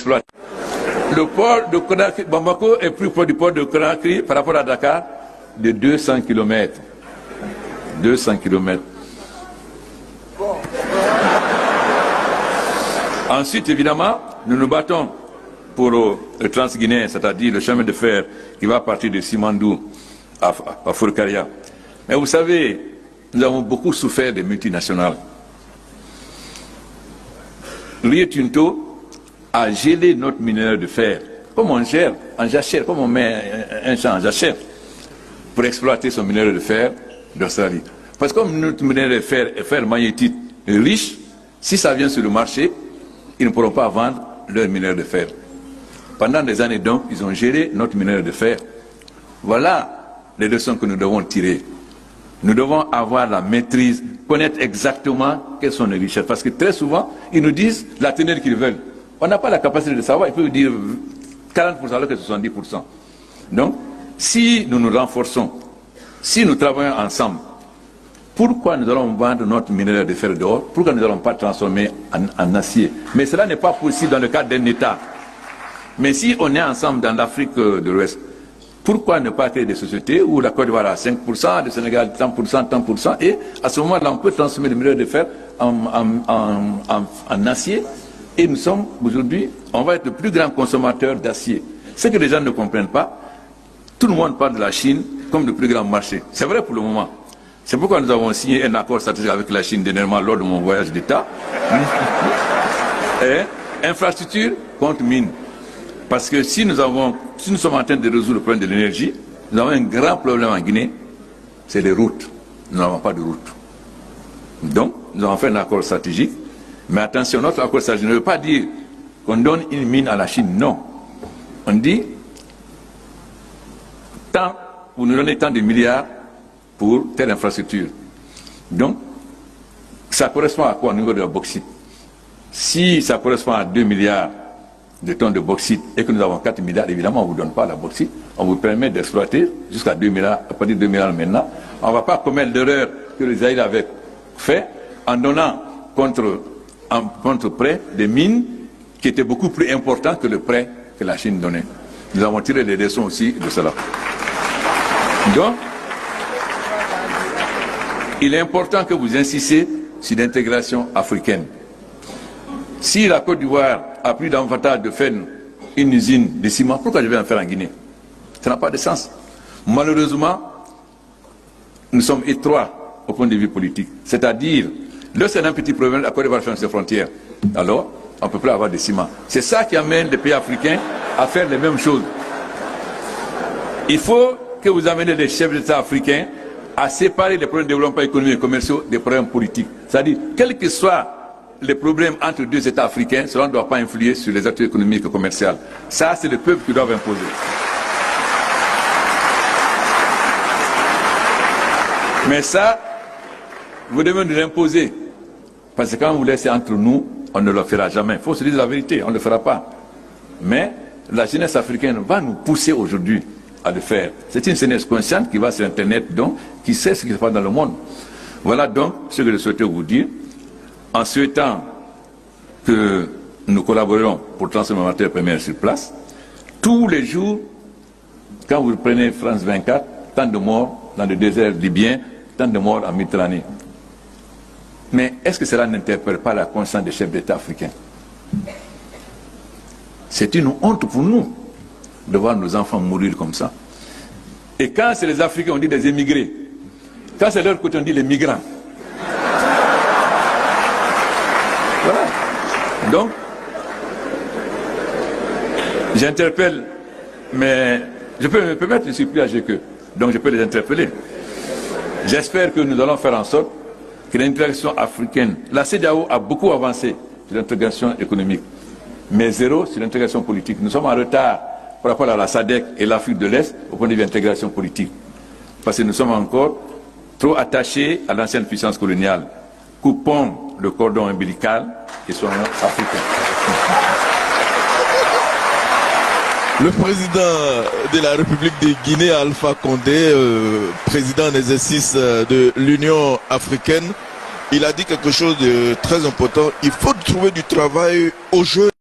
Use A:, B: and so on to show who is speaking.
A: exploiter. Le port de Conakry, Bamako est plus proche du port de Conakry par rapport à Dakar de 200 km. 200 km. Ensuite, évidemment, nous nous battons pour le Transguinéen, c'est-à-dire le chemin de fer qui va partir de Simandou à Fourkaria. Mais vous savez, nous avons beaucoup souffert des multinationales. Rio Tinto a gelé notre minerai de fer. Comme on gère en jachère, comme on met un champ en jachère pour exploiter son minerai de fer d'Australie. Parce que comme notre minerai de fer est fer magnétique riche, si ça vient sur le marché, ils ne pourront pas vendre leur minerai de fer. Pendant des années donc, ils ont géré notre minerai de fer. Voilà les leçons que nous devons tirer. Nous devons avoir la maîtrise, connaître exactement quelles sont les richesses. Parce que très souvent, ils nous disent la teneur qu'ils veulent. On n'a pas la capacité de savoir, ils peuvent dire 40% alors que 70%. Donc, si nous nous renforçons, si nous travaillons ensemble, pourquoi nous allons vendre notre minerai de fer dehors? Pourquoi nous n'allons pas transformer en acier? Mais cela n'est pas possible dans le cadre d'un État. Mais si on est ensemble dans l'Afrique de l'Ouest, pourquoi ne pas créer des sociétés où la Côte d'Ivoire a 5%, le Sénégal 100%, et à ce moment-là, on peut transformer le minerai de fer en acier, et nous sommes aujourd'hui, on va être le plus grand consommateur d'acier. Ce que les gens ne comprennent pas, tout le monde parle de la Chine comme le plus grand marché. C'est vrai pour le moment. C'est pourquoi nous avons signé un accord stratégique avec la Chine dernièrement lors de mon voyage d'État. Infrastructure contre mine. Parce que si nous sommes en train de résoudre le problème de l'énergie, nous avons un grand problème en Guinée, c'est les routes. Nous n'avons pas de routes. Donc, nous avons fait un accord stratégique. Mais attention, notre accord stratégique ne veut pas dire qu'on donne une mine à la Chine. Non. On dit, tant, vous nous donnez tant de milliards pour telle infrastructure. Donc, ça correspond à quoi au niveau de la bauxite? Si ça correspond à 2 milliards de tonnes de bauxite et que nous avons 4 milliards, évidemment, on ne vous donne pas la bauxite. On vous permet d'exploiter jusqu'à 2 milliards, à partir de 2 milliards maintenant. On ne va pas commettre l'erreur que les Zaïre avaient fait en donnant contre prêt des mines qui étaient beaucoup plus importants que le prêt que la Chine donnait. Nous avons tiré des leçons aussi de cela. Donc, il est important que vous insistiez sur l'intégration africaine. Si la Côte d'Ivoire a pris l'avantage de faire une usine de ciment, pourquoi je vais en faire en Guinée? Ça n'a pas de sens. Malheureusement, nous sommes étroits au point de vue politique. C'est-à-dire, lorsqu'il y a un petit problème, la Côte d'Ivoire ferme ses frontières. Alors, on ne peut plus avoir de ciment. C'est ça qui amène les pays africains à faire les mêmes choses. Il faut que vous amenez les chefs d'État africains à séparer les problèmes de développement économique et commerciaux des problèmes politiques. C'est-à-dire, quels que soient les problèmes entre deux États africains, cela ne doit pas influer sur les acteurs économiques et commerciaux. Ça, c'est le peuple qui doit imposer. Mais ça, vous devez nous l'imposer. Parce que quand vous laissez entre nous, on ne le fera jamais. Il faut se dire la vérité, on ne le fera pas. Mais la jeunesse africaine va nous pousser aujourd'hui à le faire. C'est une jeunesse consciente qui va sur Internet, donc, qui sait ce qui se passe dans le monde. Voilà donc ce que je souhaitais vous dire. En souhaitant que nous collaborons pour transformer la matière première sur place, tous les jours, quand vous prenez France 24, tant de morts dans le désert libyen, tant de morts en Méditerranée. Mais est-ce que cela n'interpelle pas la conscience des chefs d'État africains? C'est une honte pour nous de voir nos enfants mourir comme ça. Et quand c'est les Africains, on dit des émigrés. Quand c'est leur côté, on dit les migrants. Voilà. Donc, j'interpelle, mais je peux me permettre, je suis plus âgé qu'eux, donc je peux les interpeller. J'espère que nous allons faire en sorte que l'intégration africaine, la CEDEAO a beaucoup avancé sur l'intégration économique, mais zéro sur l'intégration politique. Nous sommes en retard par rapport à la SADC et l'Afrique de l'Est au point de vue intégration politique. Parce que nous sommes encore trop attachés à l'ancienne puissance coloniale. Coupons le cordon ombilical et soyons africains.
B: Le président de la République de Guinée, Alpha Condé, président en exercice de l'Union africaine, il a dit quelque chose de très important. Il faut trouver du travail aux jeunes.